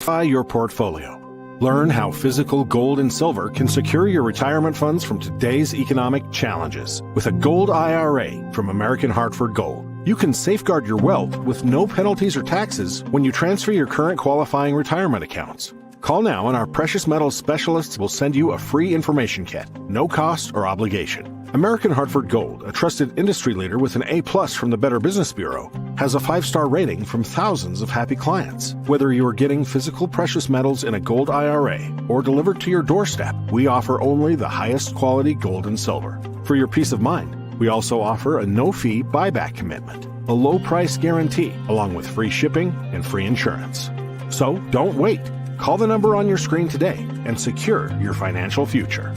Diversify your portfolio. Learn how physical gold and silver can secure your retirement funds from today's economic challenges. With a gold IRA from American Hartford Gold, you can safeguard your wealth with no penalties or taxes when you transfer your current qualifying retirement accounts. Call now and our precious metals specialists will send you a free information kit, no cost or obligation. American Hartford Gold, a trusted industry leader with an A+ from the Better Business Bureau, has a 5-star rating from thousands of happy clients. Whether you are getting physical precious metals in a gold IRA or delivered to your doorstep, we offer only the highest quality gold and silver. For your peace of mind, we also offer a no-fee buyback commitment, a low-price guarantee, along with free shipping and free insurance. So don't wait. Call the number on your screen today and secure your financial future.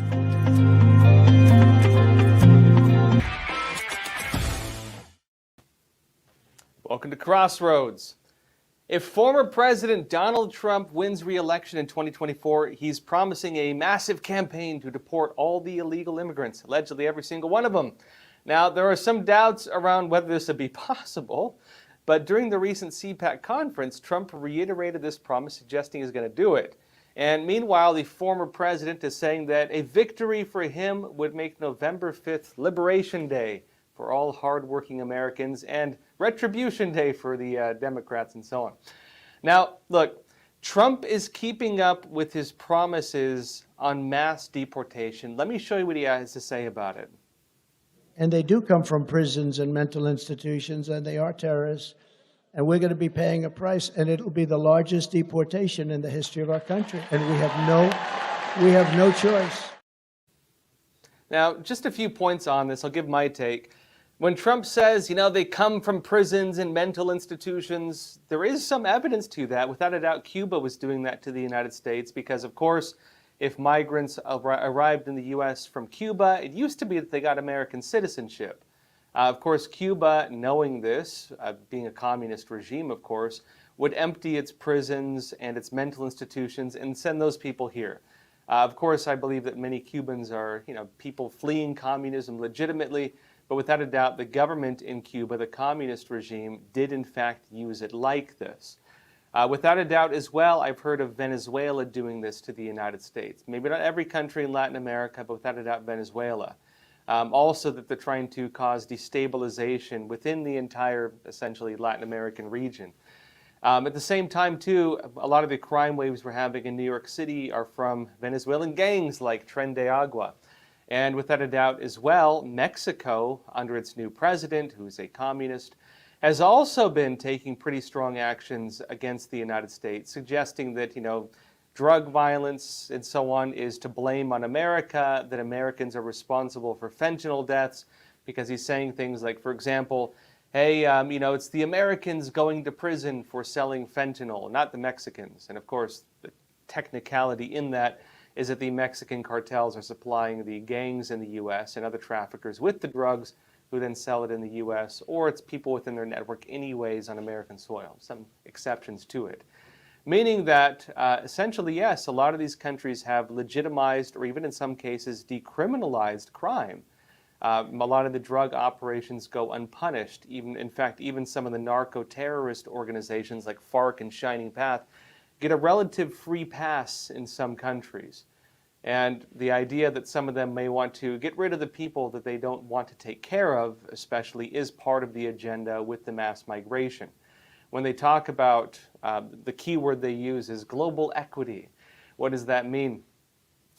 Welcome to Crossroads. If former President Donald Trump wins re-election in 2024, he's promising a massive campaign to deport all the illegal immigrants, allegedly every single one of them. Now, there are some doubts around whether this would be possible, but during the recent CPAC conference, Trump reiterated this promise, suggesting he's going to do it. And meanwhile, the former president is saying that a victory for him would make November 5th Liberation Day for all hardworking Americans and retribution day for the Democrats and so on. Now, look, Trump is keeping up with his promises on mass deportation. Let me show you what he has to say about it. And they do come from prisons and mental institutions, and they are terrorists. And we're going to be paying a price, and it'll be the largest deportation in the history of our country. And we have no choice. Now, just a few points on this. I'll give my take. When Trump says, they come from prisons and mental institutions, there is some evidence to that. Without a doubt, Cuba was doing that to the United States because, of course, if migrants arrived in the U.S. from Cuba, it used to be that they got American citizenship. Of course, Cuba, knowing this, being a communist regime, of course, would empty its prisons and its mental institutions and send those people here. Of course, I believe that many Cubans are, people fleeing communism legitimately, but without a doubt, the government in Cuba, the communist regime, did in fact use it like this. Without a doubt as well, I've heard of Venezuela doing this to the United States. Maybe not every country in Latin America, but without a doubt Venezuela. Also that they're trying to cause destabilization within the entire, essentially, Latin American region. At the same time, too, a lot of the crime waves we're having in New York City are from Venezuelan gangs like Tren de Agua. And without a doubt as well, Mexico, under its new president, who's a communist, has also been taking pretty strong actions against the United States, suggesting that, drug violence and so on is to blame on America, that Americans are responsible for fentanyl deaths, because he's saying things like, for example, hey, it's the Americans going to prison for selling fentanyl, not the Mexicans. And of course, the technicality in that is that the Mexican cartels are supplying the gangs in the U.S. and other traffickers with the drugs who then sell it in the U.S., or it's people within their network anyways on American soil, some exceptions to it. Meaning that, essentially, yes, a lot of these countries have legitimized or even in some cases decriminalized crime. A lot of the drug operations go unpunished. In fact, even some of the narco-terrorist organizations like FARC and Shining Path get a relative free pass in some countries. And the idea that some of them may want to get rid of the people that they don't want to take care of, especially, is part of the agenda with the mass migration. When they talk about, the key word they use is global equity. What does that mean?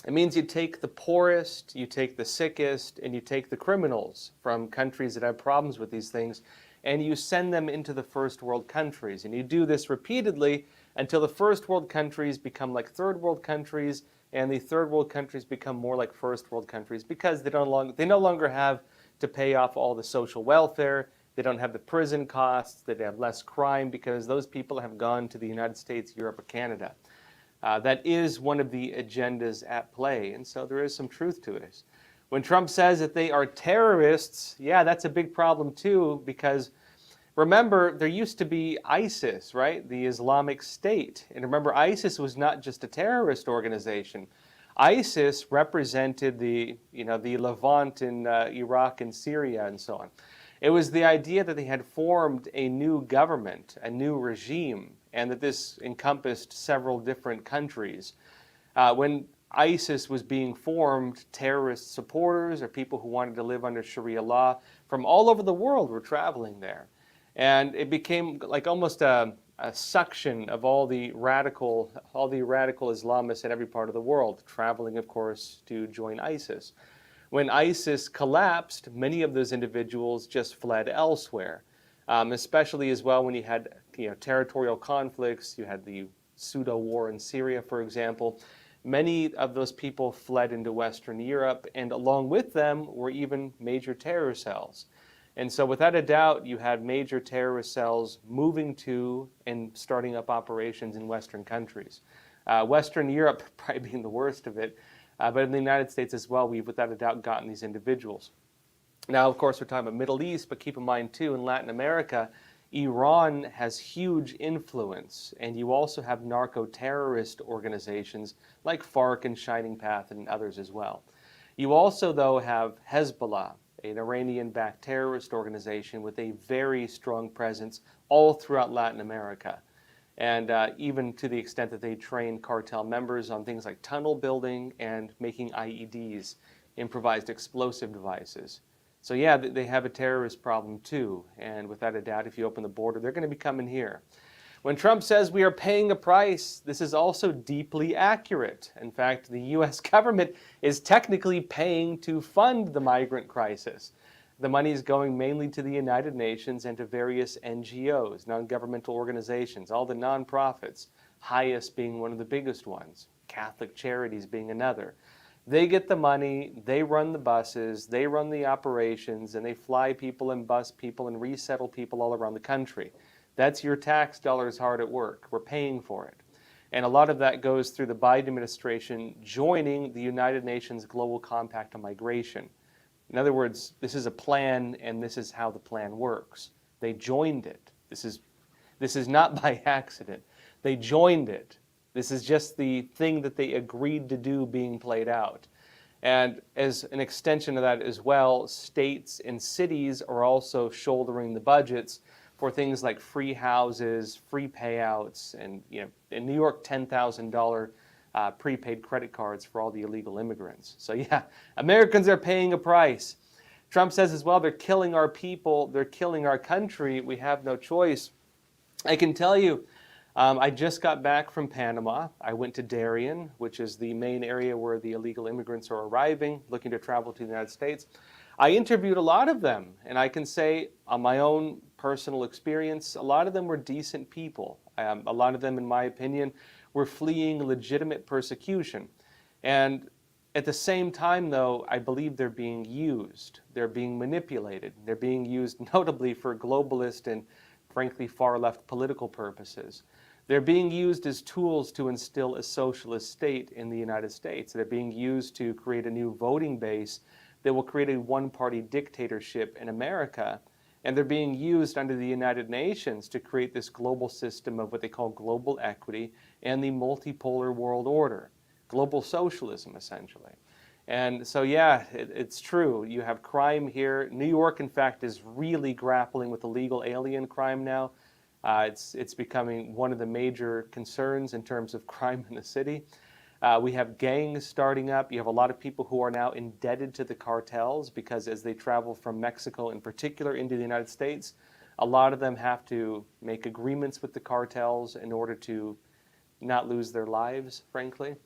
It means you take the poorest, you take the sickest, and you take the criminals from countries that have problems with these things, and you send them into the first world countries. And you do this repeatedly until the first world countries become like third world countries, and the third world countries become more like first world countries because they no longer have to pay off all the social welfare, they don't have the prison costs, they have less crime because those people have gone to the United States, Europe, or Canada. That is one of the agendas at play, and so there is some truth to it. When Trump says that they are terrorists, yeah, that's a big problem too, because remember, there used to be ISIS, right? The Islamic State. And remember, ISIS was not just a terrorist organization. ISIS represented the Levant in Iraq and Syria and so on. It was the idea that they had formed a new government, a new regime, and that this encompassed several different countries. When ISIS was being formed, terrorist supporters or people who wanted to live under Sharia law from all over the world were traveling there. And it became like almost a suction of all the radical Islamists in every part of the world, traveling, of course, to join ISIS. When ISIS collapsed, many of those individuals just fled elsewhere, especially as well when you had territorial conflicts. You had the pseudo-war in Syria, for example. Many of those people fled into Western Europe, and along with them were even major terror cells. And so without a doubt, you had major terrorist cells moving to and starting up operations in Western countries. Western Europe probably being the worst of it, but in the United States as well, we've without a doubt gotten these individuals. Now, of course, we're talking about Middle East, but keep in mind too, in Latin America, Iran has huge influence, and you also have narco-terrorist organizations like FARC and Shining Path and others as well. You also, though, have Hezbollah, an Iranian-backed terrorist organization with a very strong presence all throughout Latin America, and even to the extent that they train cartel members on things like tunnel building and making IEDs, improvised explosive devices. So yeah, they have a terrorist problem too, and without a doubt, if you open the border, they're going to be coming here. When Trump says we are paying a price, this is also deeply accurate. In fact, the U.S. government is technically paying to fund the migrant crisis. The money is going mainly to the United Nations and to various NGOs, non-governmental organizations, all the nonprofits, HIAS being one of the biggest ones, Catholic Charities being another. They get the money, they run the buses, they run the operations, and they fly people and bus people and resettle people all around the country. That's your tax dollars hard at work. We're paying for it. And a lot of that goes through the Biden administration joining the United Nations Global Compact on Migration. In other words, this is a plan, and this is how the plan works. They joined it. This is not by accident. They joined it. This is just the thing that they agreed to do being played out. And as an extension of that as well, states and cities are also shouldering the budgets for things like free houses, free payouts, and in New York, $10,000 prepaid credit cards for all the illegal immigrants. So yeah, Americans are paying a price. Trump says as well, they're killing our people, they're killing our country, we have no choice. I can tell you, I just got back from Panama. I went to Darien, which is the main area where the illegal immigrants are arriving, looking to travel to the United States. I interviewed a lot of them, and I can say on my own personal experience, a lot of them were decent people. A lot of them, in my opinion, were fleeing legitimate persecution. And at the same time, though, I believe they're being used. They're being manipulated. They're being used notably for globalist and, frankly, far-left political purposes. They're being used as tools to instill a socialist state in the United States. They're being used to create a new voting base that will create a one-party dictatorship in America. And they're being used under the United Nations to create this global system of what they call global equity and the multipolar world order, global socialism, essentially. And so, yeah, it's true. You have crime here. New York, in fact, is really grappling with illegal alien crime now. It's becoming one of the major concerns in terms of crime in the city. We have gangs starting up. You have a lot of people who are now indebted to the cartels because as they travel from Mexico in particular into the United States, a lot of them have to make agreements with the cartels in order to not lose their lives, frankly.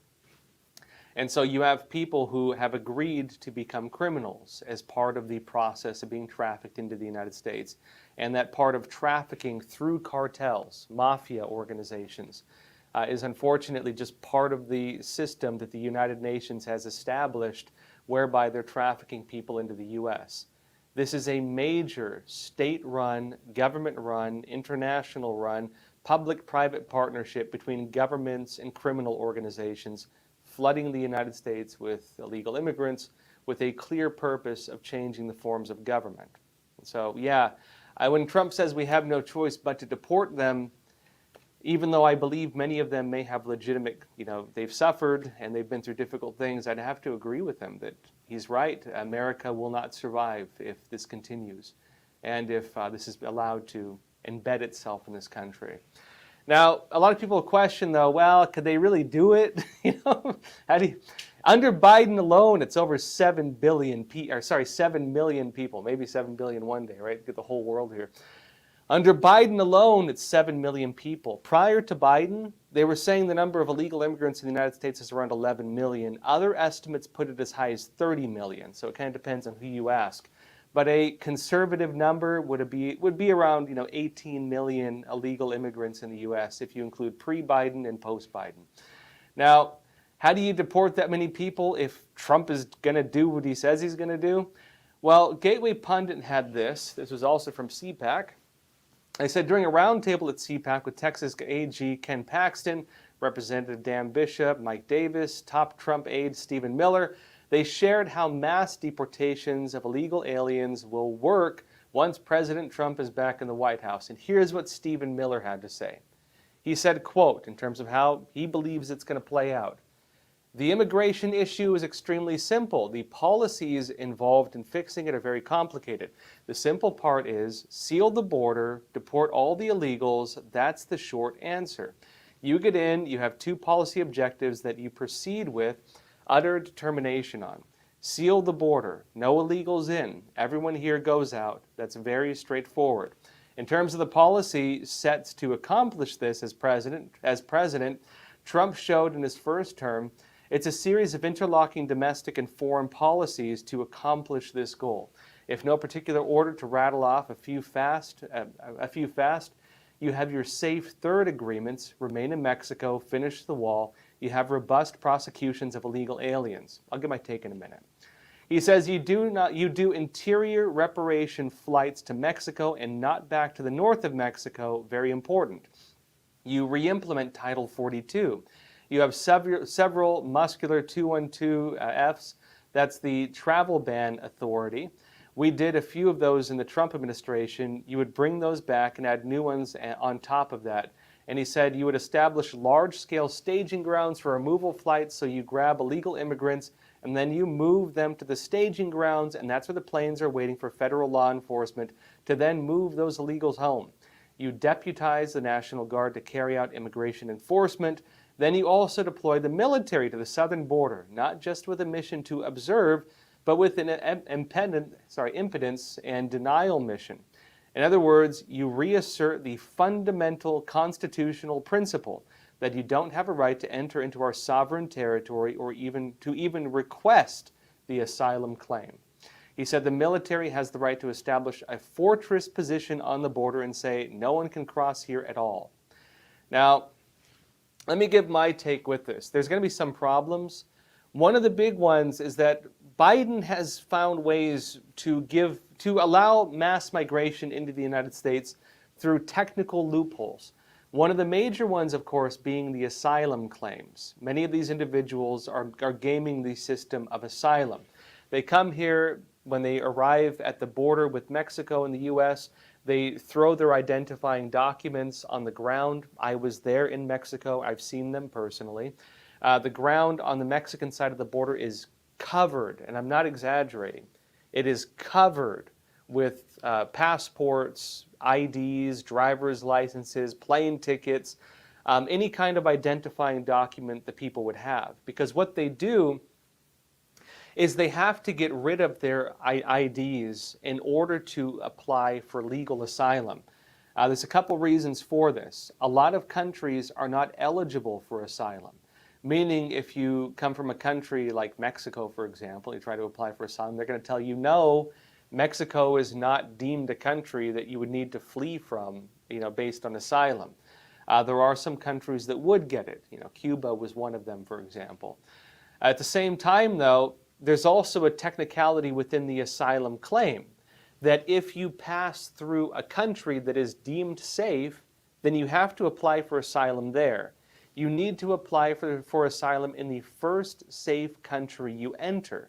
And so you have people who have agreed to become criminals as part of the process of being trafficked into the United States. And that part of trafficking through cartels, mafia organizations, is unfortunately just part of the system that the United Nations has established whereby they're trafficking people into the U.S. This is a major state-run, government-run, international-run, public-private partnership between governments and criminal organizations flooding the United States with illegal immigrants with a clear purpose of changing the forms of government. So yeah, when Trump says we have no choice but to deport them, even though I believe many of them may have legitimate, they've suffered and they've been through difficult things, I'd have to agree with him that he's right. America will not survive if this continues and if this is allowed to embed itself in this country. Now, a lot of people question, though, well, could they really do it? How do you, under Biden alone, it's over 7 million people, maybe 7 billion one day, right? Get the whole world here. Under Biden alone, it's 7 million people. Prior to Biden, they were saying the number of illegal immigrants in the United States is around 11 million. Other estimates put it as high as 30 million, so it kind of depends on who you ask. But a conservative number would be around 18 million illegal immigrants in the U.S. if you include pre-Biden and post-Biden. Now, how do you deport that many people if Trump is going to do what he says he's going to do? Well, Gateway Pundit had this. This was also from CPAC. They said during a roundtable at CPAC with Texas AG Ken Paxton, Representative Dan Bishop, Mike Davis, top Trump aide Stephen Miller, they shared how mass deportations of illegal aliens will work once President Trump is back in the White House. And here's what Stephen Miller had to say. He said, quote, in terms of how he believes it's going to play out, "The immigration issue is extremely simple. The policies involved in fixing it are very complicated. The simple part is seal the border, deport all the illegals. That's the short answer. You get in, you have two policy objectives that you proceed with utter determination on. Seal the border, no illegals in, everyone here goes out. That's very straightforward. In terms of the policy sets to accomplish this as president, Trump showed in his first term it's a series of interlocking domestic and foreign policies to accomplish this goal. If no particular order to rattle off a few fast, you have your safe third agreements, remain in Mexico, finish the wall. You have robust prosecutions of illegal aliens." I'll get my take in a minute. He says you do interior reparation flights to Mexico and not back to the north of Mexico, very important. You re-implement Title 42. You have several muscular 212Fs, that's the travel ban authority. We did a few of those in the Trump administration. You would bring those back and add new ones on top of that. And he said you would establish large-scale staging grounds for removal flights, so you grab illegal immigrants and then you move them to the staging grounds, and that's where the planes are waiting for federal law enforcement to then move those illegals home. You deputize the National Guard to carry out immigration enforcement. Then you also deploy the military to the southern border, not just with a mission to observe, but with an impotence and denial mission. In other words, you reassert the fundamental constitutional principle that you don't have a right to enter into our sovereign territory or even request the asylum claim. He said the military has the right to establish a fortress position on the border and say no one can cross here at all. Now, let me give my take with this. There's going to be some problems. One of the big ones is that Biden has found ways to allow mass migration into the United States through technical loopholes. One of the major ones, of course, being the asylum claims. Many of these individuals are gaming the system of asylum. They come here when they arrive at the border with Mexico and the U.S., they throw their identifying documents on the ground. I was there in Mexico. I've seen them personally. The ground on the Mexican side of the border is covered, and I'm not exaggerating. It is covered with passports, IDs, driver's licenses, plane tickets, any kind of identifying document that people would have. Because what they do is they have to get rid of their IDs in order to apply for legal asylum. There's a couple reasons for this. A lot of countries are not eligible for asylum, meaning if you come from a country like Mexico, for example, you try to apply for asylum, they're going to tell you, no, Mexico is not deemed a country that you would need to flee from, based on asylum. There are some countries that would get it. Cuba was one of them, for example. At the same time, though, there's also a technicality within the asylum claim that if you pass through a country that is deemed safe, then you have to apply for asylum there. You need to apply for asylum in the first safe country you enter.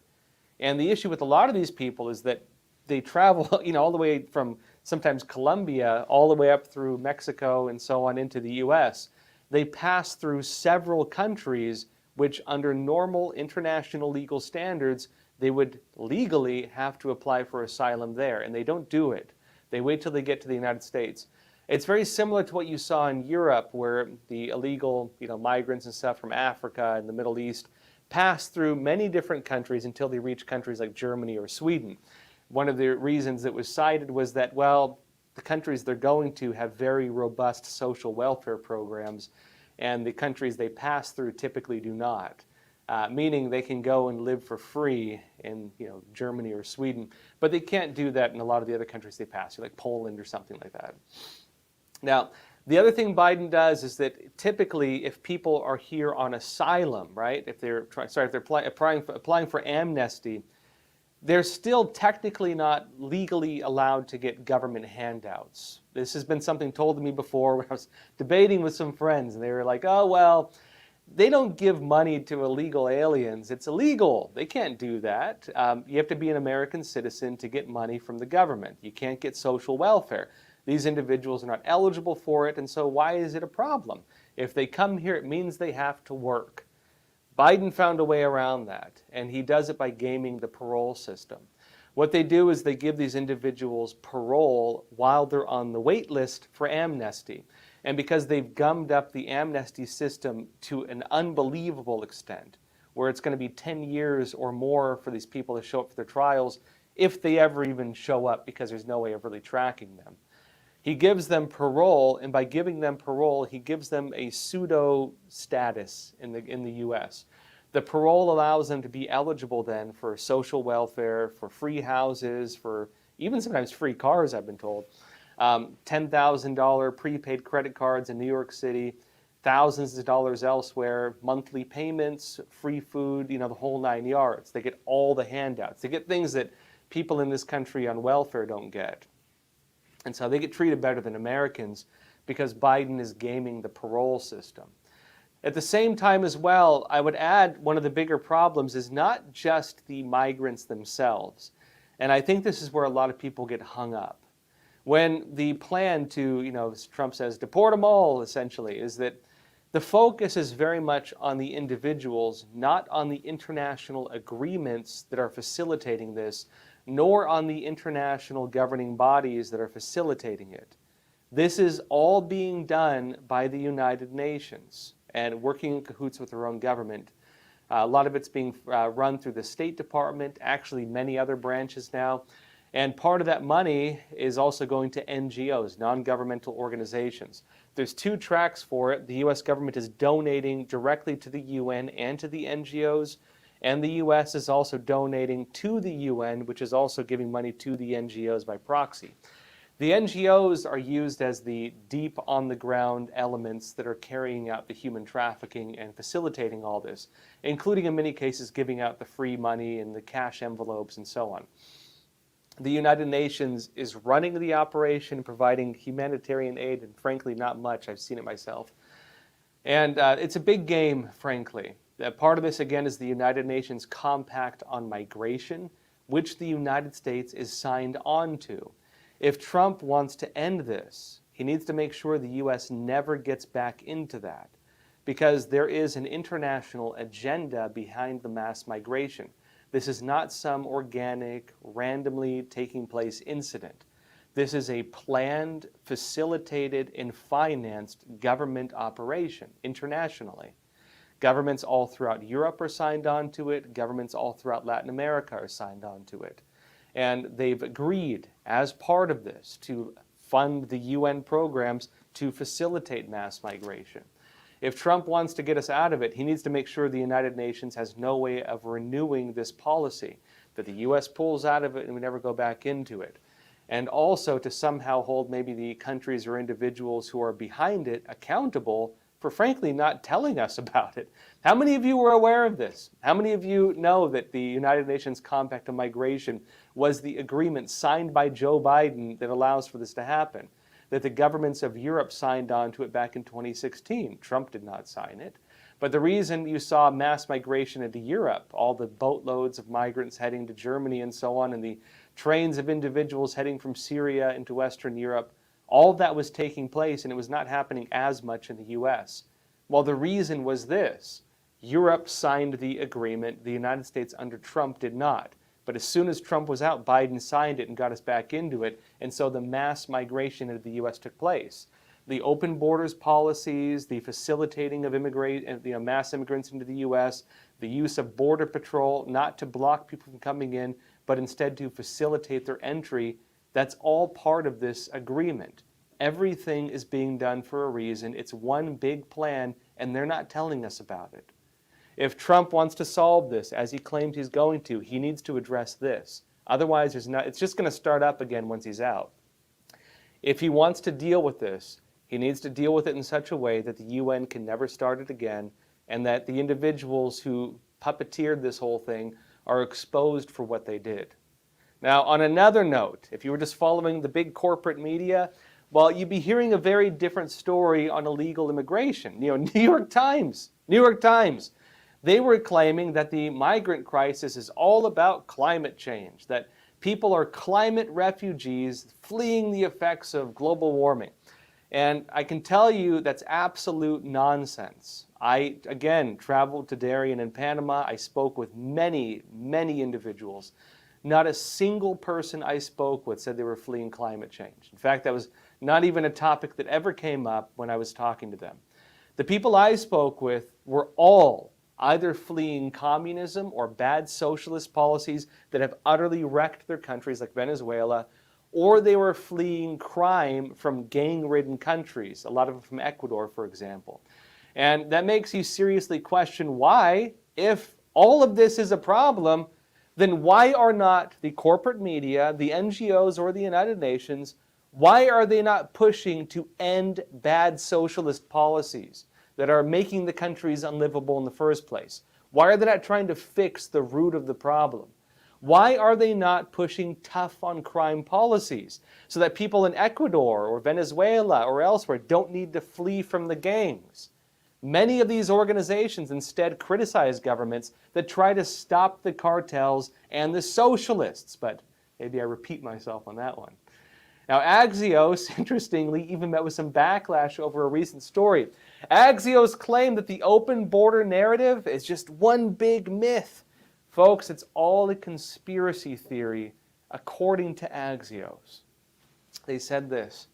And the issue with a lot of these people is that they travel, all the way from sometimes Colombia all the way up through Mexico and so on into the U.S. They pass through several countries which under normal international legal standards, they would legally have to apply for asylum there, and they don't do it. They wait till they get to the United States. It's very similar to what you saw in Europe, where the illegal, migrants and stuff from Africa and the Middle East pass through many different countries until they reach countries like Germany or Sweden. One of the reasons it was cited was that, well, the countries they're going to have very robust social welfare programs, and the countries they pass through typically do not. Meaning they can go and live for free in Germany or Sweden, but they can't do that in a lot of the other countries they pass through, like Poland or something like that. Now, the other thing Biden does is that typically, if people are here on asylum, right? If they're applying for amnesty, they're still technically not legally allowed to get government handouts. This has been something told to me before when I was debating with some friends, and they were like, "Oh well, they don't give money to illegal aliens. It's illegal. They can't do that. You have to be an American citizen to get money from the government. You can't get social welfare. These individuals are not eligible for it, and so why is it a problem? If they come here, it means they have to work." Biden found a way around that, and he does it by gaming the parole system. What they do is they give these individuals parole while they're on the wait list for amnesty. And because they've gummed up the amnesty system to an unbelievable extent, where it's going to be 10 years or more for these people to show up for their trials, if they ever even show up, because there's no way of really tracking them. He gives them parole, and by giving them parole, he gives them a pseudo status in the U.S. The parole allows them to be eligible then for social welfare, for free houses, for even sometimes free cars, I've been told. $10,000 prepaid credit cards in New York City, thousands of dollars elsewhere, monthly payments, free food, the whole 9 yards. They get all the handouts. They get things that people in this country on welfare don't get. And so they get treated better than Americans because Biden is gaming the parole system. At the same time as well, I would add one of the bigger problems is not just the migrants themselves. And I think this is where a lot of people get hung up. When the plan to, as Trump says, deport them all, essentially, is that the focus is very much on the individuals, not on the international agreements that are facilitating this, nor on the international governing bodies that are facilitating it. This is all being done by the United Nations and working in cahoots with their own government. A lot of it's being run through the State Department, actually many other branches now. And part of that money is also going to NGOs, non-governmental organizations. There's two tracks for it. The U.S. government is donating directly to the UN and to the NGOs, and the U.S. is also donating to the UN, which is also giving money to the NGOs by proxy. The NGOs are used as the deep on-the-ground elements that are carrying out the human trafficking and facilitating all this, including in many cases giving out the free money and the cash envelopes and so on. The United Nations is running the operation, providing humanitarian aid, and frankly, not much. I've seen it myself. And it's a big game, frankly. Part of this, again, is the United Nations Compact on Migration, which the United States is signed on to. If Trump wants to end this, he needs to make sure the U.S. never gets back into that, because there is an international agenda behind the mass migration. This is not some organic, randomly taking place incident. This is a planned, facilitated, and financed government operation internationally. Governments all throughout Europe are signed on to it. Governments all throughout Latin America are signed on to it. And they've agreed, as part of this, to fund the UN programs to facilitate mass migration. If Trump wants to get us out of it, he needs to make sure the United Nations has no way of renewing this policy, that the U.S. pulls out of it and we never go back into it. And also to somehow hold maybe the countries or individuals who are behind it accountable for frankly not telling us about it. How many of you were aware of this? How many of you know that the United Nations Compact on Migration was the agreement signed by Joe Biden that allows for this to happen? That the governments of Europe signed on to it back in 2016. Trump did not sign it. But the reason you saw mass migration into Europe, all the boatloads of migrants heading to Germany and so on, and the trains of individuals heading from Syria into Western Europe, all of that was taking place, and it was not happening as much in the U.S. Well, the reason was this. Europe signed the agreement. The United States under Trump did not. But as soon as Trump was out, Biden signed it and got us back into it. And so the mass migration into the U.S. took place. The open borders policies, the facilitating of mass immigrants into the U.S., the use of Border Patrol, not to block people from coming in, but instead to facilitate their entry, that's all part of this agreement. Everything is being done for a reason. It's one big plan, and they're not telling us about it. If Trump wants to solve this, as he claims he's going to, he needs to address this. Otherwise, it's just going to start up again once he's out. If he wants to deal with this, he needs to deal with it in such a way that the UN can never start it again, and that the individuals who puppeteered this whole thing are exposed for what they did. Now, on another note, if you were just following the big corporate media, well, you'd be hearing a very different story on illegal immigration. New York Times, they were claiming that the migrant crisis is all about climate change, that people are climate refugees fleeing the effects of global warming. And I can tell you that's absolute nonsense. I, again, traveled to Darien and Panama. I spoke with many, many individuals. Not a single person I spoke with said they were fleeing climate change. In fact, that was not even a topic that ever came up when I was talking to them. The people I spoke with were all either fleeing communism or bad socialist policies that have utterly wrecked their countries like Venezuela, or they were fleeing crime from gang-ridden countries, a lot of them from Ecuador, for example. And that makes you seriously question why, if all of this is a problem, then why are not the corporate media, the NGOs, or the United Nations, why are they not pushing to end bad socialist policies that are making the countries unlivable in the first place? Why are they not trying to fix the root of the problem? Why are they not pushing tough on crime policies so that people in Ecuador or Venezuela or elsewhere don't need to flee from the gangs? Many of these organizations instead criticize governments that try to stop the cartels and the socialists, but maybe I repeat myself on that one. Now, Axios, interestingly, even met with some backlash over a recent story. Axios claimed that the open border narrative is just one big myth. Folks, it's all a conspiracy theory, according to Axios. They said this: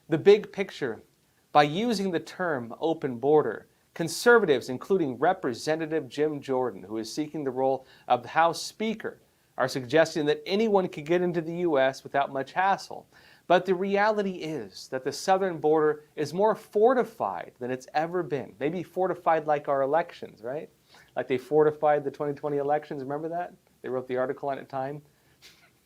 the big picture, by using the term open border, conservatives, including Representative Jim Jordan, who is seeking the role of the House Speaker, are suggesting that anyone could get into the U.S. without much hassle. But the reality is that the southern border is more fortified than it's ever been. Maybe fortified like our elections, right? Like they fortified the 2020 elections, remember that? They wrote the article on it, Time.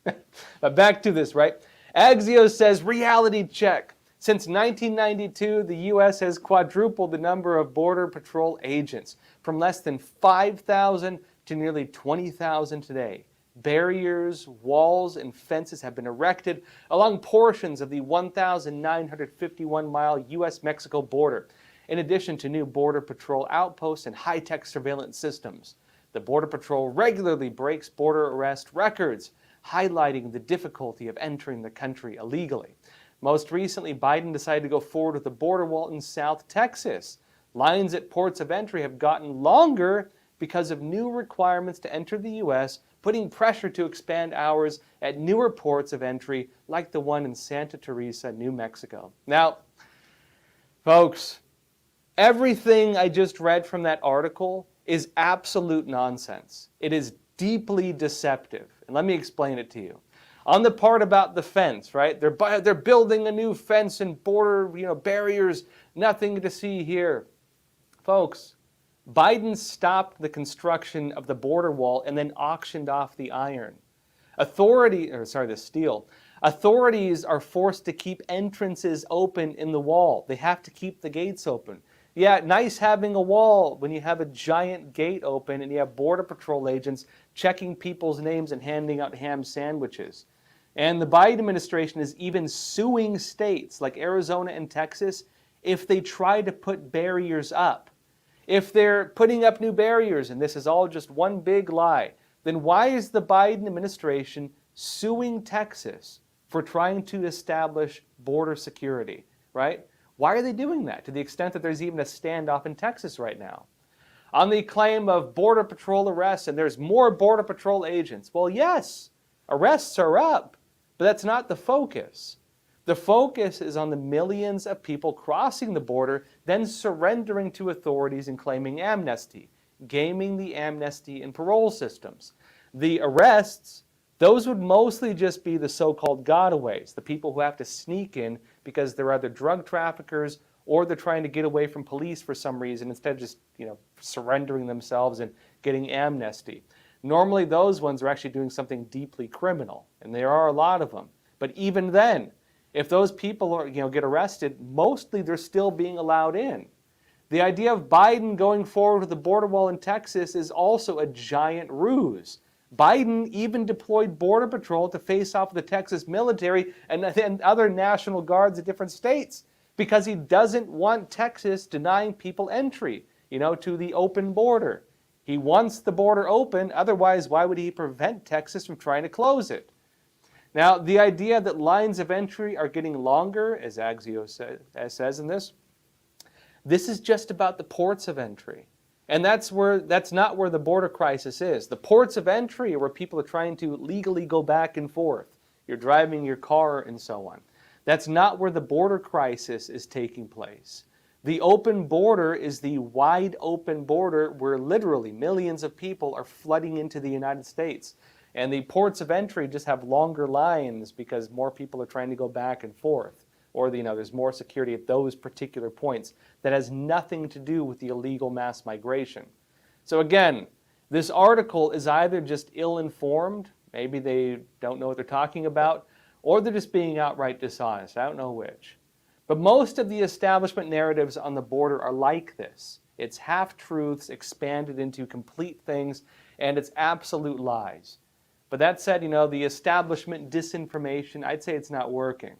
But back to this, right? Axios says, reality check. Since 1992, the U.S. has quadrupled the number of Border Patrol agents, from less than 5,000 to nearly 20,000 today. Barriers, walls, and fences have been erected along portions of the 1,951-mile U.S.-Mexico border, in addition to new Border Patrol outposts and high-tech surveillance systems. The Border Patrol regularly breaks border arrest records, highlighting the difficulty of entering the country illegally. Most recently, Biden decided to go forward with a border wall in South Texas. Lines at ports of entry have gotten longer because of new requirements to enter the U.S., putting pressure to expand hours at newer ports of entry like the one in Santa Teresa, New Mexico. Now, folks, everything I just read from that article is absolute nonsense. It is deeply deceptive. And let me explain it to you. On the part about the fence, right? They're building a new fence and border, barriers, nothing to see here. Folks, Biden stopped the construction of the border wall and then auctioned off the iron. The steel. Authorities are forced to keep entrances open in the wall. They have to keep the gates open. Yeah, nice having a wall when you have a giant gate open and you have Border Patrol agents checking people's names and handing out ham sandwiches. And the Biden administration is even suing states like Arizona and Texas if they try to put barriers up. If they're putting up new barriers, and this is all just one big lie, then why is the Biden administration suing Texas for trying to establish border security, right? Why are they doing that, to the extent that there's even a standoff in Texas right now? On the claim of Border Patrol arrests, and there's more Border Patrol agents. Well, yes, arrests are up, but that's not the focus. The focus is on the millions of people crossing the border, then surrendering to authorities and claiming amnesty, gaming the amnesty and parole systems. The arrests, those would mostly just be the so-called gotaways, the people who have to sneak in because they're either drug traffickers or they're trying to get away from police for some reason instead of just, surrendering themselves and getting amnesty. Normally those ones are actually doing something deeply criminal, and there are a lot of them. But even then, if those people are, get arrested, mostly they're still being allowed in. The idea of Biden going forward with the border wall in Texas is also a giant ruse. Biden even deployed Border Patrol to face off with the Texas military and other National Guards in different states because he doesn't want Texas denying people entry, to the open border. He wants the border open, otherwise why would he prevent Texas from trying to close it? Now, the idea that lines of entry are getting longer, as Axios says in this is just about the ports of entry. And that's not where the border crisis is. The ports of entry are where people are trying to legally go back and forth. You're driving your car and so on. That's not where the border crisis is taking place. The open border is the wide open border where literally millions of people are flooding into the United States. And the ports of entry just have longer lines because more people are trying to go back and forth. Or there's more security at those particular points. That has nothing to do with the illegal mass migration. So again, this article is either just ill-informed, maybe they don't know what they're talking about, or they're just being outright dishonest. I don't know which. But most of the establishment narratives on the border are like this. It's half-truths expanded into complete things, and it's absolute lies. But that said, the establishment disinformation, I'd say it's not working.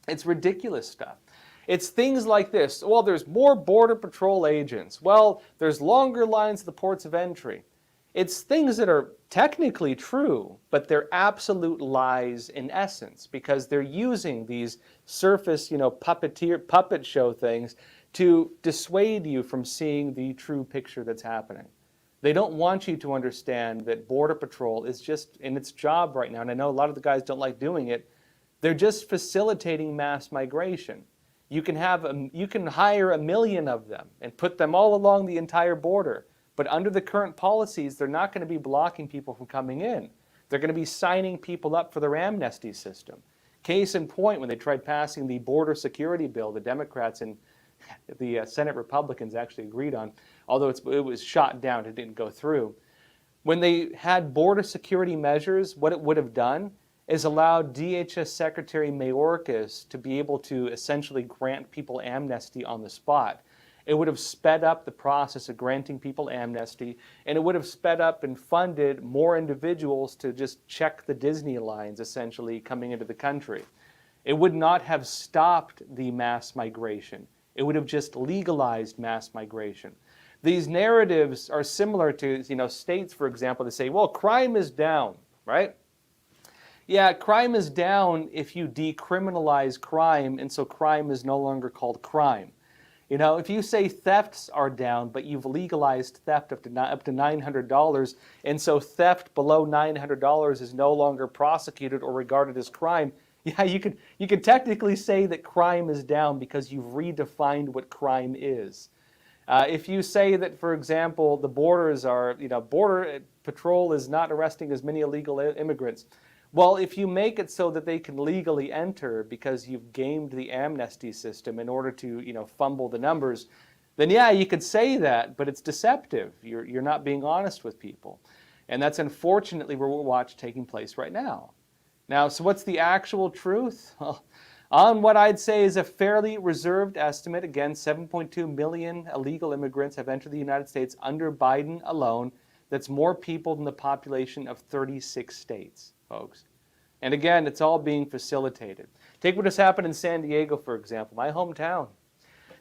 It's ridiculous stuff. It's things like this. Well, there's more Border Patrol agents. Well, there's longer lines at the ports of entry. It's things that are technically true, but they're absolute lies in essence because they're using these surface, puppet show things to dissuade you from seeing the true picture that's happening. They don't want you to understand that Border Patrol is just in its job right now, and I know a lot of the guys don't like doing it. They're just facilitating mass migration. You can hire 1 million of them and put them all along the entire border. But under the current policies, they're not going to be blocking people from coming in. They're going to be signing people up for their amnesty system. Case in point, when they tried passing the border security bill, the Democrats and the Senate Republicans actually agreed on, although it was shot down, it didn't go through. When they had border security measures, what it would have done is allowed DHS Secretary Mayorkas to be able to essentially grant people amnesty on the spot. It would have sped up the process of granting people amnesty, and it would have sped up and funded more individuals to just check the Disney lines, essentially, coming into the country. It would not have stopped the mass migration. It would have just legalized mass migration. These narratives are similar to, states, for example, that say, well, crime is down, right? Yeah, crime is down if you decriminalize crime, and so crime is no longer called crime. If you say thefts are down, but you've legalized theft up to $900, and so theft below $900 is no longer prosecuted or regarded as crime, yeah, you could technically say that crime is down because you've redefined what crime is. If you say that, for example, the borders are, Border Patrol is not arresting as many illegal immigrants, well, if you make it so that they can legally enter because you've gamed the amnesty system in order to, fumble the numbers, then yeah, you could say that, but it's deceptive. You're not being honest with people. And that's unfortunately what we're watching taking place right now. Now, so what's the actual truth? Well, on what I'd say is a fairly reserved estimate, again, 7.2 million illegal immigrants have entered the United States under Biden alone. That's more people than the population of 36 states. Folks. And again, it's all being facilitated. Take what has happened in San Diego, for example, my hometown.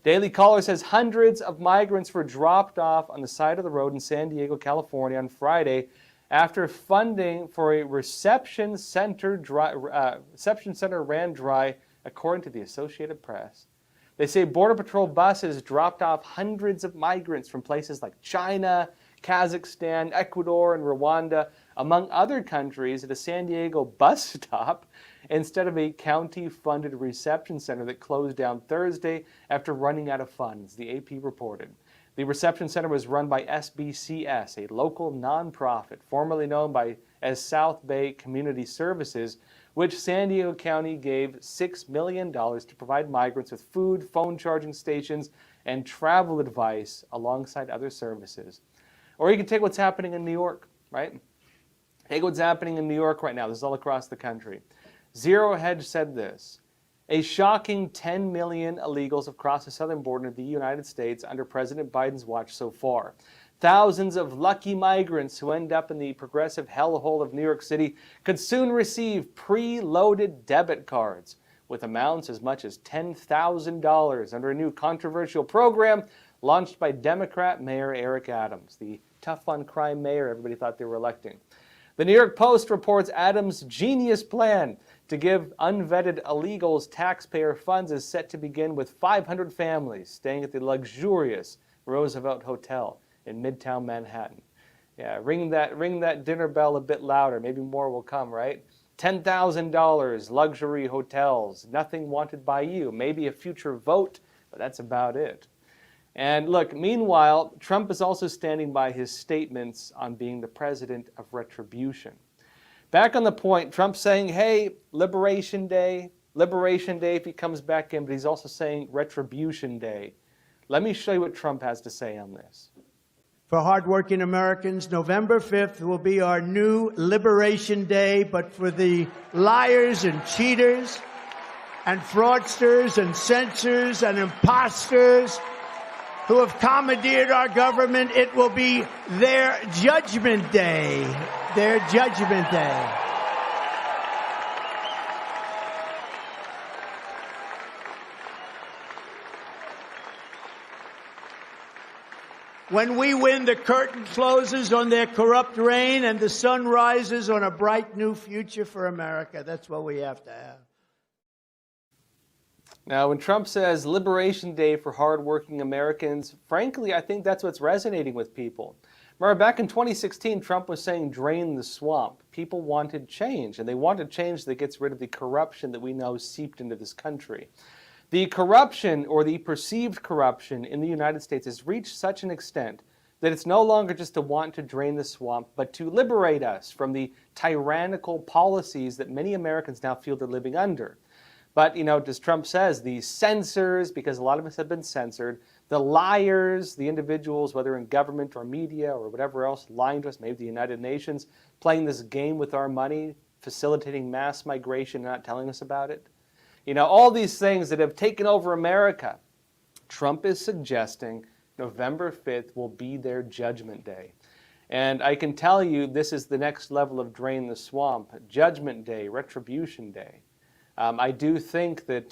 Daily Caller says hundreds of migrants were dropped off on the side of the road in San Diego, California on Friday after funding for a reception center ran dry, according to the Associated Press. They say Border Patrol buses dropped off hundreds of migrants from places like China, Kazakhstan, Ecuador, and Rwanda, among other countries, at a San Diego bus stop instead of a county-funded reception center that closed down Thursday after running out of funds, the AP reported. The reception center was run by SBCS, a local nonprofit formerly known as South Bay Community Services, which San Diego County gave $6 million to provide migrants with food, phone charging stations, and travel advice alongside other services. Or you can take what's happening in New York, right? Take what's happening in New York right now. This is all across the country. Zero Hedge said this: a shocking 10 million illegals have crossed the southern border of the United States under President Biden's watch so far. Thousands of lucky migrants who end up in the progressive hellhole of New York City could soon receive pre-loaded debit cards with amounts as much as $10,000 under a new controversial program launched by Democrat Mayor Eric Adams, the tough-on-crime mayor everybody thought they were electing. The New York Post reports Adams' genius plan to give unvetted illegals taxpayer funds is set to begin with 500 families staying at the luxurious Roosevelt Hotel in Midtown Manhattan. Yeah, ring that dinner bell a bit louder. Maybe more will come, right? $10,000, luxury hotels, nothing wanted by you. Maybe a future vote, but that's about it. And look, meanwhile, Trump is also standing by his statements on being the president of retribution. Back on the point, Trump's saying, hey, Liberation Day if he comes back in, but he's also saying Retribution Day. Let me show you what Trump has to say on this. For hardworking Americans, November 5th will be our new Liberation Day, but for the liars and cheaters and fraudsters and censors and imposters who have commandeered our government, it will be their Judgment Day. Their Judgment Day. When we win, the curtain closes on their corrupt reign and the sun rises on a bright new future for America. That's what we have to have. Now, when Trump says Liberation Day for hardworking Americans, frankly, I think that's what's resonating with people. Remember, back in 2016, Trump was saying drain the swamp. People wanted change, and they wanted change that gets rid of the corruption that we know seeped into this country. The corruption, or the perceived corruption, in the United States has reached such an extent that it's no longer just a want to drain the swamp, but to liberate us from the tyrannical policies that many Americans now feel they're living under. But, as Trump says, the censors, because a lot of us have been censored, the liars, the individuals, whether in government or media or whatever else, lying to us, maybe the United Nations, playing this game with our money, facilitating mass migration and not telling us about it. All these things that have taken over America. Trump is suggesting November 5th will be their Judgment Day. And I can tell you this is the next level of drain the swamp. Judgment Day, Retribution Day. I do think that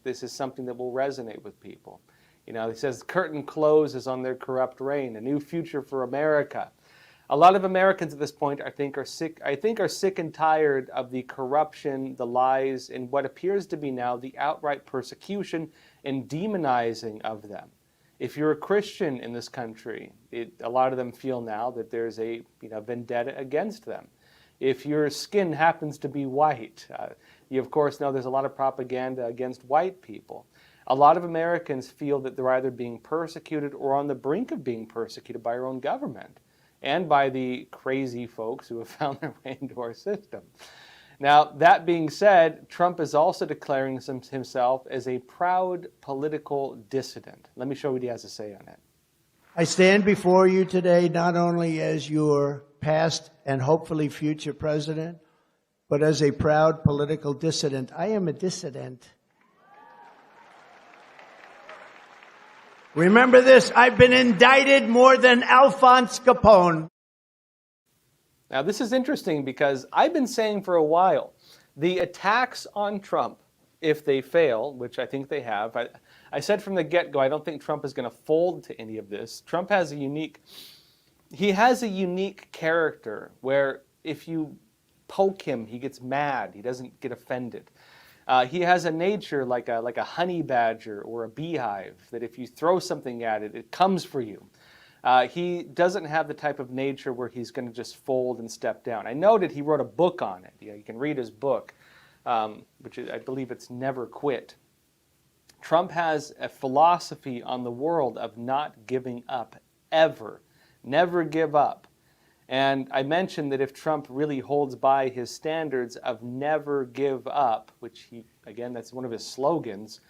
this is something that will resonate with people. He says curtain closes on their corrupt reign, a new future for America. A lot of Americans at this point, I think, are sick and tired of the corruption, the lies, and what appears to be now the outright persecution and demonizing of them. If you're a Christian in this country, a lot of them feel now that there's a vendetta against them. If your skin happens to be white, you of course know there's a lot of propaganda against white people. A lot of Americans feel that they're either being persecuted or on the brink of being persecuted by our own government and by the crazy folks who have found their way into our system. Now, that being said, Trump is also declaring himself as a proud political dissident. Let me show you what he has to say on it. I stand before you today not only as your past and hopefully future president, but as a proud political dissident. I am a dissident. Remember this, I've been indicted more than Alphonse Capone. Now, this is interesting because I've been saying for a while, the attacks on Trump, if they fail, which I think they have, I said from the get-go, I don't think Trump is going to fold to any of this. Trump has a unique character where if you poke him, he gets mad. He doesn't get offended. He has a nature like a honey badger or a beehive, that if you throw something at it, it comes for you. He doesn't have the type of nature where he's going to just fold and step down. I noted he wrote a book on it. You can read his book, which I believe it's Never Quit. Trump has a philosophy on the world of not giving up, ever. Never give up. And I mentioned that if Trump really holds by his standards of never give up, which again, that's one of his slogans,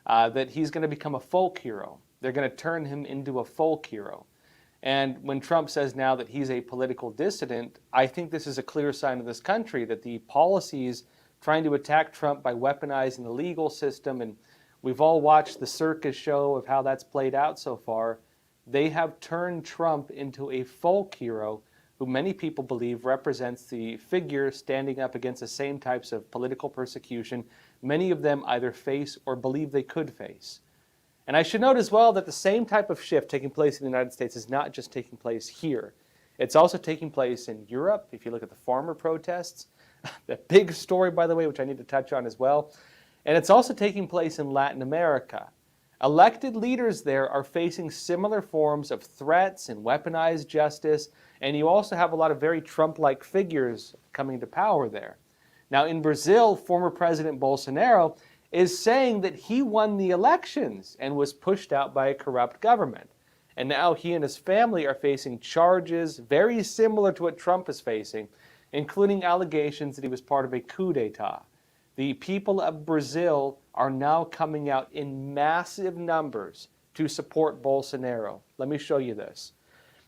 that he's going to become a folk hero. They're going to turn him into a folk hero. And when Trump says now that he's a political dissident, I think this is a clear sign of this country that the policies trying to attack Trump by weaponizing the legal system, and we've all watched the circus show of how that's played out so far, they have turned Trump into a folk hero who many people believe represents the figure standing up against the same types of political persecution many of them either face or believe they could face. And I should note as well that the same type of shift taking place in the United States is not just taking place here. It's also taking place in Europe. If you look at the farmer protests, the big story, by the way, which I need to touch on as well. And it's also taking place in Latin America. Elected leaders there are facing similar forms of threats and weaponized justice, and you also have a lot of very Trump-like figures coming to power there. Now in Brazil, former President Bolsonaro is saying that he won the elections and was pushed out by a corrupt government. And now he and his family are facing charges very similar to what Trump is facing, including allegations that he was part of a coup d'etat. The people of Brazil are now coming out in massive numbers to support Bolsonaro. Let me show you this.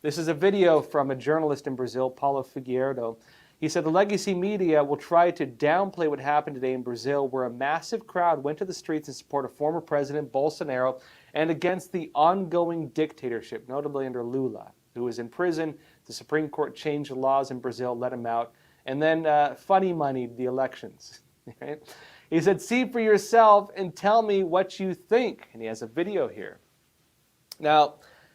This is a video from a journalist in Brazil, Paulo Figueiredo. He said the legacy media will try to downplay what happened today in Brazil, where a massive crowd went to the streets in support of former President Bolsonaro and against the ongoing dictatorship, notably under Lula, who was in prison. The Supreme Court changed the laws in Brazil, let him out, and then funny moneyed the elections. Right? He said, see for yourself and tell me what you think. And he has a video here. Now,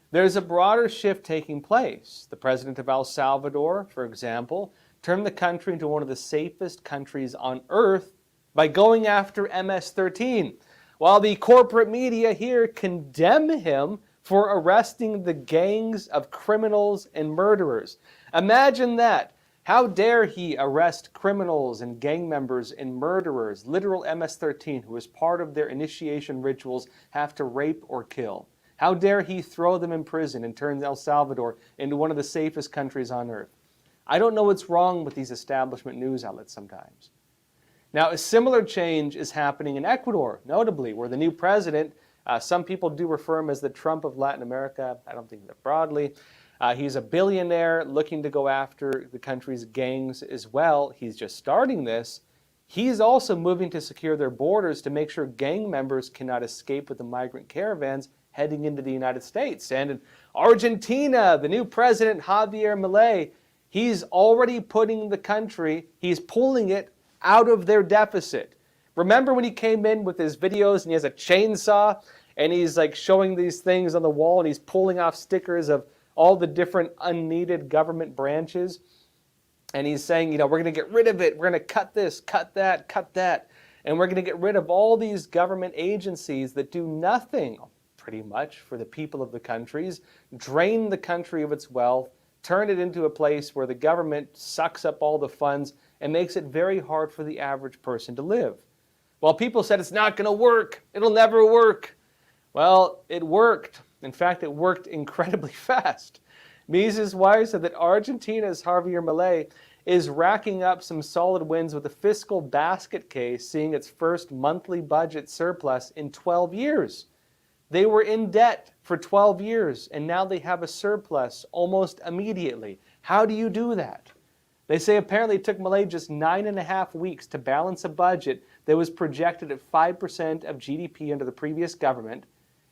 there's a broader shift taking place. The president of El Salvador, for example, turned the country into one of the safest countries on earth by going after MS-13, while the corporate media here condemn him for arresting the gangs of criminals and murderers. Imagine that. How dare he arrest criminals and gang members and murderers, literal MS-13, who as part of their initiation rituals have to rape or kill. How dare he throw them in prison and turn El Salvador into one of the safest countries on earth. I don't know what's wrong with these establishment news outlets sometimes. Now, a similar change is happening in Ecuador, notably, where the new president, some people do refer him as the Trump of Latin America. I don't think that broadly. He's a billionaire looking to go after the country's gangs as well. He's just starting this. He's also moving to secure their borders to make sure gang members cannot escape with the migrant caravans heading into the United States. And in Argentina, the new president, Javier Milei, he's already putting the country, he's pulling it out of their deficit. Remember when he came in with his videos and he has a chainsaw and he's like showing these things on the wall and he's pulling off stickers of all the different unneeded government branches. And he's saying, you know, we're going to get rid of it. We're going to cut this, cut that, cut that. And we're going to get rid of all these government agencies that do nothing, pretty much, for the people of the countries, drain the country of its wealth, turn it into a place where the government sucks up all the funds and makes it very hard for the average person to live. Well, people said it's not going to work. It'll never work. Well, it worked. In fact, it worked incredibly fast. Mises Wire said that Argentina's Javier Milei is racking up some solid wins with a fiscal basket case, seeing its first monthly budget surplus in 12 years. They were in debt for 12 years, and now they have a surplus almost immediately. How do you do that? They say apparently it took Milei just 9.5 weeks to balance a budget that was projected at 5% of GDP under the previous government.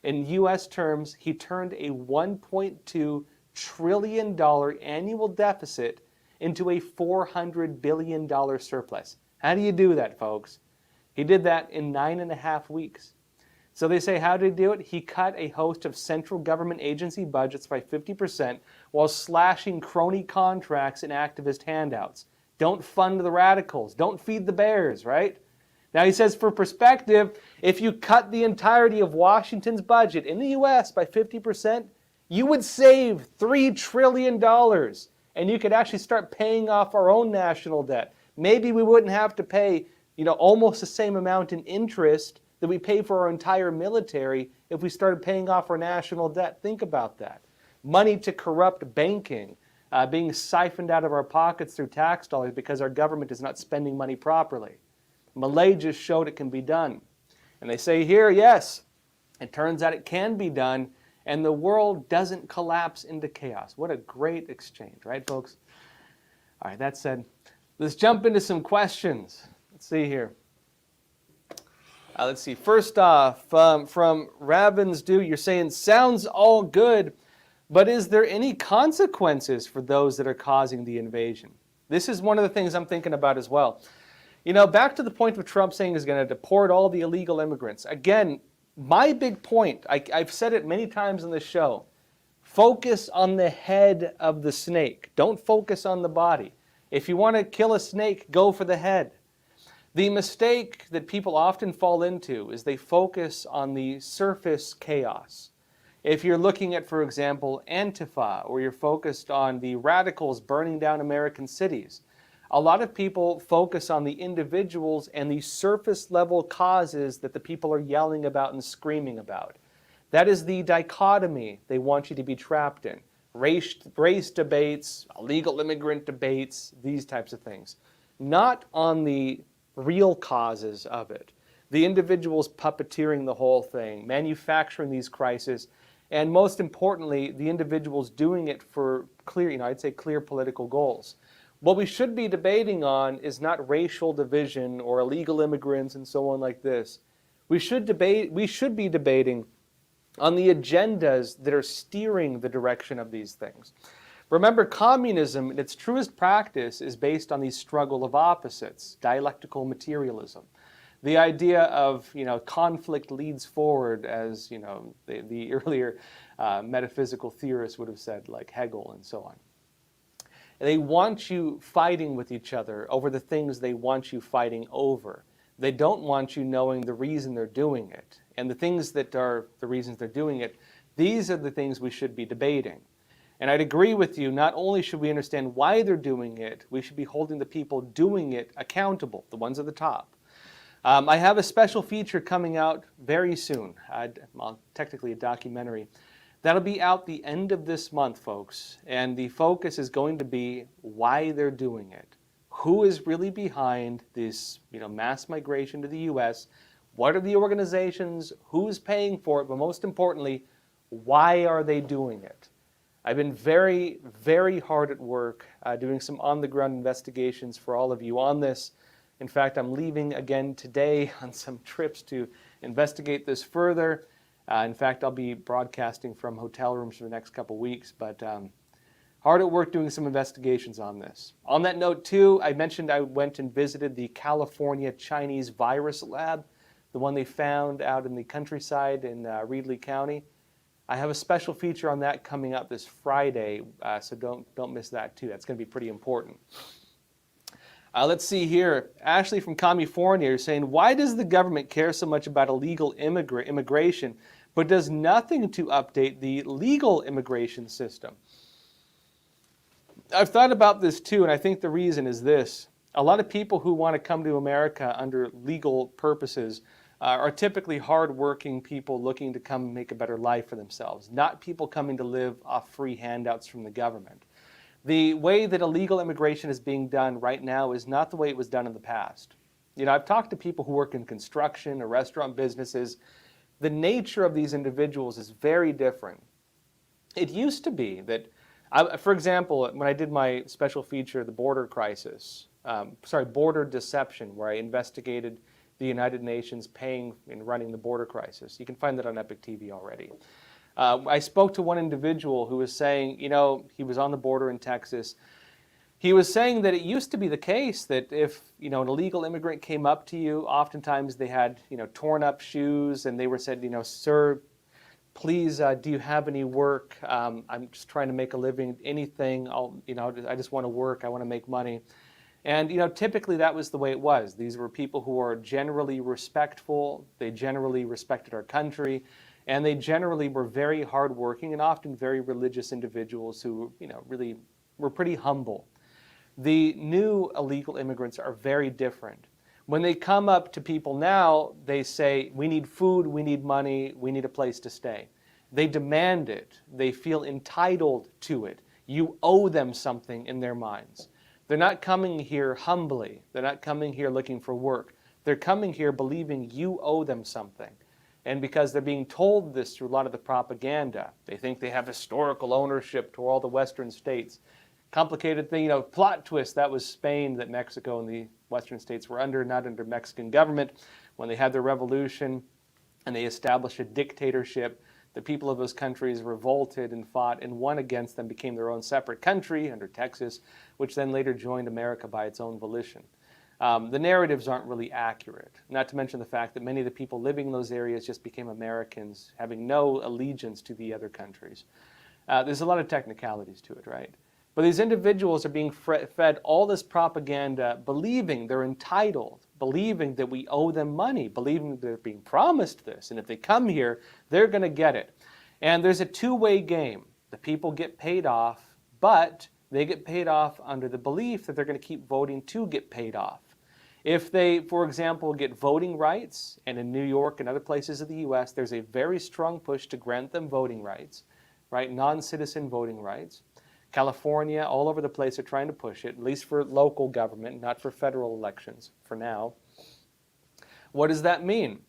In U.S. terms, he turned a $1.2 trillion annual deficit into a $400 billion surplus. How do you do that, folks? He did that in 9.5 weeks. So they say, how did he do it? He cut a host of central government agency budgets by 50% while slashing crony contracts and activist handouts. Don't fund the radicals. Don't feed the bears, right? Now he says, for perspective, if you cut the entirety of Washington's budget in the US by 50%, you would save $3 trillion. And you could actually start paying off our own national debt. Maybe we wouldn't have to pay, almost the same amount in interest that we pay for our entire military if we started paying off our national debt. Think about that. Money to corrupt banking, being siphoned out of our pockets through tax dollars because our government is not spending money properly. Malay just showed it can be done. And they say here, yes, it turns out it can be done, and the world doesn't collapse into chaos. What a great exchange, right, folks? All right, that said, let's jump into some questions. Let's see here. Let's see. First off, from Ravens Do, you're saying, sounds all good, but is there any consequences for those that are causing the invasion? This is one of the things I'm thinking about as well. Back to the point of Trump saying he's going to deport all the illegal immigrants. Again, my big point, I've said it many times on this show, focus on the head of the snake. Don't focus on the body. If you want to kill a snake, go for the head. The mistake that people often fall into is they focus on the surface chaos. If you're looking at, for example, Antifa, or you're focused on the radicals burning down American cities, a lot of people focus on the individuals and the surface level causes that the people are yelling about and screaming about. That is the dichotomy they want you to be trapped in. Race debates, illegal immigrant debates, these types of things. Not on the real causes of it. The individuals puppeteering the whole thing, manufacturing these crises, and most importantly, the individuals doing it for clear, I'd say clear political goals. What we should be debating on is not racial division or illegal immigrants and so on like this. We should be debating on the agendas that are steering the direction of these things. Remember, communism in its truest practice is based on the struggle of opposites, dialectical materialism. The idea of, conflict leads forward, as, the earlier metaphysical theorists would have said, like Hegel and so on. They want you fighting with each other over the things they want you fighting over. They don't want you knowing the reason they're doing it. And the things that are the reasons they're doing it, these are the things we should be debating. And I'd agree with you, not only should we understand why they're doing it, we should be holding the people doing it accountable, the ones at the top. I have a special feature coming out very soon, technically a documentary. That'll be out the end of this month, folks. And the focus is going to be why they're doing it. Who is really behind this mass migration to the U.S.? What are the organizations? Who's paying for it? But most importantly, why are they doing it? I've been very, very hard at work doing some on-the-ground investigations for all of you on this. In fact, I'm leaving again today on some trips to investigate this further. In fact, I'll be broadcasting from hotel rooms for the next couple weeks, but hard at work doing some investigations on this. On that note, too, I mentioned I went and visited the California Chinese virus lab, the one they found out in the countryside in Reedley County. I have a special feature on that coming up this Friday, so don't miss that too. That's going to be pretty important. Let's see here. Ashley from California is saying, why does the government care so much about illegal immigration, but does nothing to update the legal immigration system? I've thought about this too, and I think the reason is this. A lot of people who want to come to America under legal purposes are typically hard-working people looking to come make a better life for themselves, not people coming to live off free handouts from the government. The way that illegal immigration is being done right now is not the way it was done in the past. I've talked to people who work in construction or restaurant businesses. The nature of these individuals is very different. It used to be that, for example, when I did my special feature, The Border Crisis, Border Deception, where I investigated the United Nations paying and running the border crisis. You can find that on Epoch TV already. I spoke to one individual who was saying, he was on the border in Texas. He was saying that it used to be the case that if, an illegal immigrant came up to you, oftentimes they had, torn up shoes, and they were said, sir, please, do you have any work? I'm just trying to make a living, anything. I just want to work. I want to make money. And typically that was the way it was. These were people who are generally respectful, they generally respected our country, and they generally were very hardworking and often very religious individuals who, really were pretty humble. The new illegal immigrants are very different. When they come up to people now, they say, we need food, we need money, we need a place to stay. They demand it. They feel entitled to it. You owe them something in their minds. They're not coming here humbly. They're not coming here looking for work. They're coming here believing you owe them something. And because they're being told this through a lot of the propaganda, they think they have historical ownership to all the Western states. Complicated thing, plot twist, that was Spain that Mexico and the Western states were under, not under Mexican government. When they had their revolution and they established a dictatorship, the people of those countries revolted and fought and won against them, became their own separate country under Texas, which then later joined America by its own volition. The narratives aren't really accurate, not to mention the fact that many of the people living in those areas just became Americans, having no allegiance to the other countries. There's a lot of technicalities to it, right? But these individuals are being fed all this propaganda, believing they're entitled, believing that we owe them money, believing they're being promised this, and if they come here, they're going to get it. And there's a two-way game. The people get paid off, but they get paid off under the belief that they're going to keep voting to get paid off. If they, for example, get voting rights, and in New York and other places of the U.S., there's a very strong push to grant them voting rights, right? Non-citizen voting rights. California, all over the place are trying to push it, at least for local government, not for federal elections for now. What does that mean?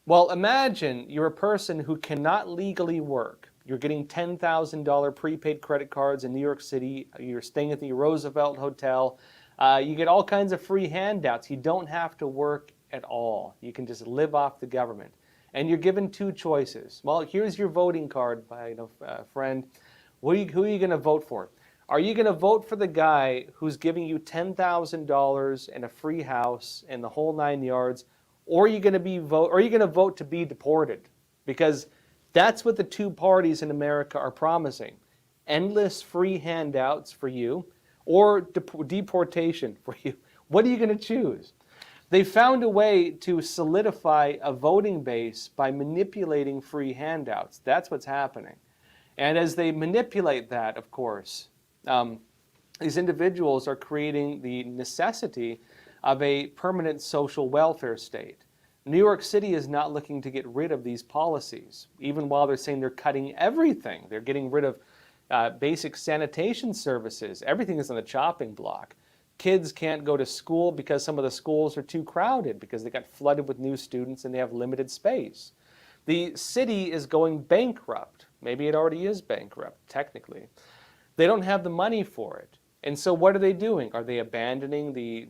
Well, imagine you're a person who cannot legally work. You're getting $10,000 prepaid credit cards in New York City. You're staying at the Roosevelt Hotel. You get all kinds of free handouts. You don't have to work at all. You can just live off the government. And you're given two choices. Well, here's your voting card by a friend. Who are you going to vote for? Are you going to vote for the guy who's giving you $10,000 and a free house and the whole 9 yards, or are you going to vote to be deported? Because that's what the two parties in America are promising: endless free handouts for you, or deportation for you. What are you going to choose? They found a way to solidify a voting base by manipulating free handouts. That's what's happening. And as they manipulate that, of course, these individuals are creating the necessity of a permanent social welfare state. New York City is not looking to get rid of these policies, even while they're saying they're cutting everything. They're getting rid of basic sanitation services. Everything is on the chopping block. Kids can't go to school because some of the schools are too crowded because they got flooded with new students and they have limited space. The city is going bankrupt. Maybe it already is bankrupt, technically. They don't have the money for it. And so what are they doing? Are they abandoning the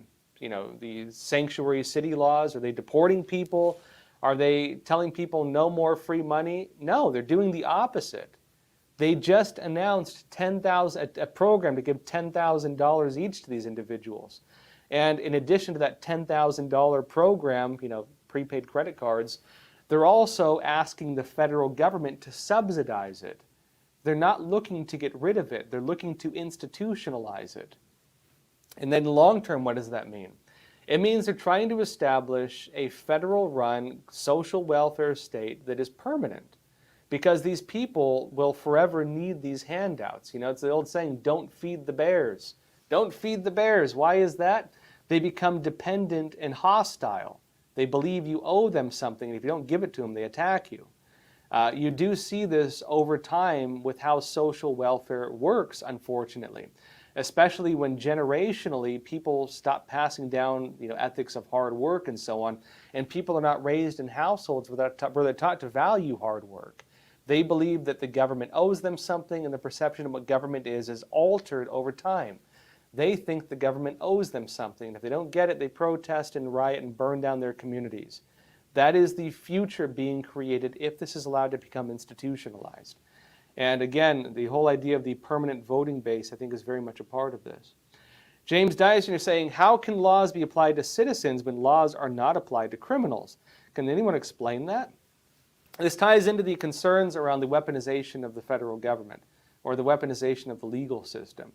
sanctuary city laws? Are they deporting people? Are they telling people no more free money? No, they're doing the opposite. They just announced a program to give $10,000 each to these individuals. And in addition to that $10,000 program, prepaid credit cards, they're also asking the federal government to subsidize it. They're not looking to get rid of it. They're looking to institutionalize it. And then long term, what does that mean? It means they're trying to establish a federal-run social welfare state that is permanent, because these people will forever need these handouts. It's the old saying, don't feed the bears. Don't feed the bears. Why is that? They become dependent and hostile. They believe you owe them something, and if you don't give it to them, they attack you. You do see this over time with how social welfare works, unfortunately, especially when generationally people stop passing down ethics of hard work and so on, and people are not raised in households where they're taught to value hard work. They believe that the government owes them something, and the perception of what government is altered over time. They think the government owes them something. If they don't get it, they protest and riot and burn down their communities. That is the future being created if this is allowed to become institutionalized. And again, the whole idea of the permanent voting base, I think, is very much a part of this. James Dyson is saying, how can laws be applied to citizens when laws are not applied to criminals? Can anyone explain that? This ties into the concerns around the weaponization of the federal government, or the weaponization of the legal system.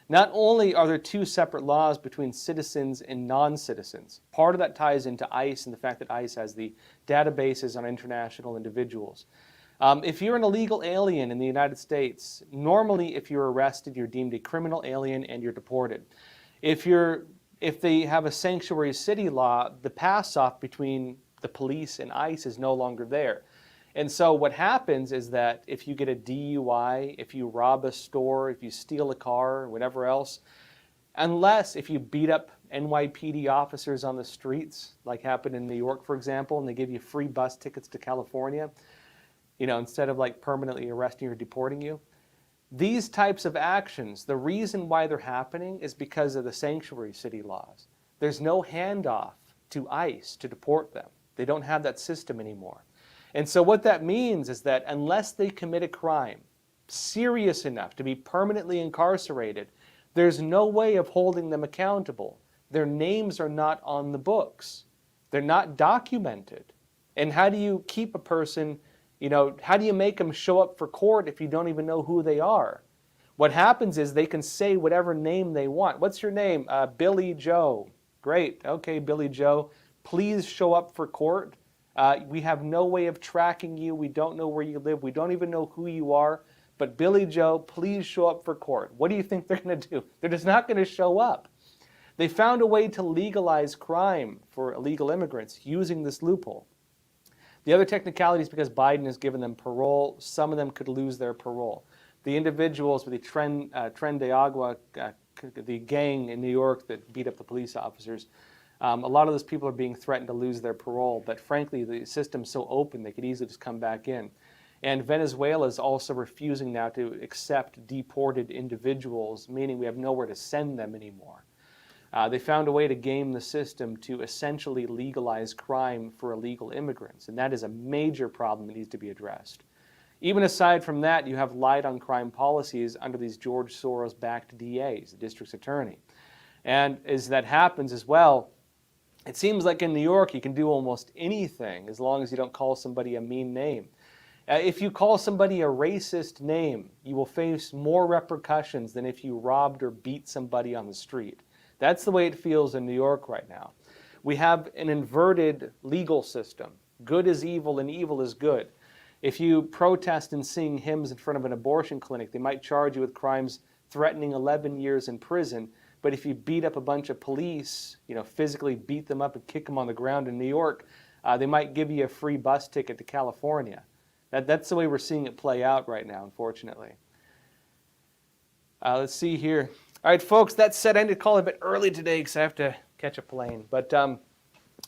Not only are there two separate laws between citizens and non-citizens, part of that ties into ICE and the fact that ICE has the databases on international individuals. If you're an illegal alien in the United States, normally if you're arrested, you're deemed a criminal alien and you're deported. If they have a sanctuary city law, the pass-off between the police and ICE is no longer there. And so what happens is that if you get a DUI, if you rob a store, if you steal a car, or whatever else, unless if you beat up NYPD officers on the streets, like happened in New York, for example, and they give you free bus tickets to California, instead of like permanently arresting or deporting you, these types of actions, the reason why they're happening is because of the sanctuary city laws. There's no handoff to ICE to deport them. They don't have that system anymore. And so what that means is that unless they commit a crime serious enough to be permanently incarcerated, there's no way of holding them accountable. Their names are not on the books. They're not documented. And how do you keep a person, how do you make them show up for court if you don't even know who they are? What happens is they can say whatever name they want. What's your name? Billy Joe. Great. Okay, Billy Joe. Please show up for court. We have no way of tracking you. We don't know where you live. We don't even know who you are. But Billy Joe, please show up for court. What do you think they're going to do? They're just not going to show up. They found a way to legalize crime for illegal immigrants using this loophole. The other technicality is because Biden has given them parole. Some of them could lose their parole. The individuals with the Tren de Agua, the gang in New York that beat up the police officers, a lot of those people are being threatened to lose their parole, but frankly, the system's so open they could easily just come back in. And Venezuela is also refusing now to accept deported individuals, meaning we have nowhere to send them anymore. They found a way to game the system to essentially legalize crime for illegal immigrants, and that is a major problem that needs to be addressed. Even aside from that, you have light on crime policies under these George Soros-backed DAs, the district's attorney. And as that happens as well, it seems like in New York you can do almost anything as long as you don't call somebody a mean name. If you call somebody a racist name, you will face more repercussions than if you robbed or beat somebody on the street. That's the way it feels in New York right now. We have an inverted legal system. Good is evil and evil is good. If you protest and sing hymns in front of an abortion clinic, they might charge you with crimes threatening 11 years in prison. But if you beat up a bunch of police, physically beat them up and kick them on the ground in New York, they might give you a free bus ticket to California. That's the way we're seeing it play out right now, unfortunately. Let's see here. All right, folks, that said, I ended to call it a bit early today because I have to catch a plane. But I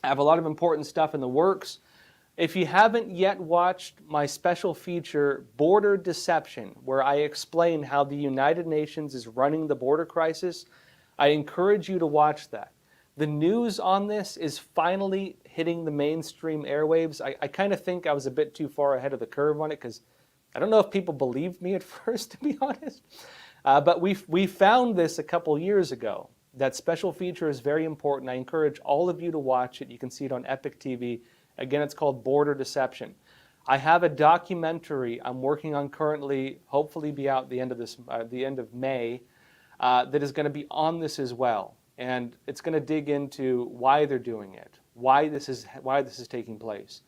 have a lot of important stuff in the works. If you haven't yet watched my special feature, Border Deception, where I explain how the United Nations is running the border crisis, I encourage you to watch that. The news on this is finally hitting the mainstream airwaves. I kind of think I was a bit too far ahead of the curve on it because I don't know if people believed me at first, to be honest. But we found this a couple years ago. That special feature is very important. I encourage all of you to watch it. You can see it on Epoch TV. Again, it's called Border Deception. I have a documentary I'm working on currently, hopefully be out the end of May, that is going to be on this as well. And it's going to dig into why they're doing it, why this is taking place.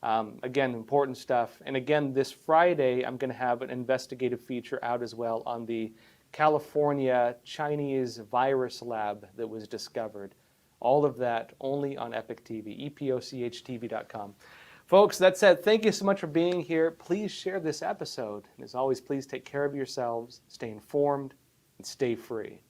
Again, important stuff. And again, this Friday, I'm going to have an investigative feature out as well on the California Chinese virus lab that was discovered. All of that only on Epoch TV, epochtv.com. Folks, that said, thank you so much for being here. Please share this episode. And as always, please take care of yourselves, stay informed, and stay free.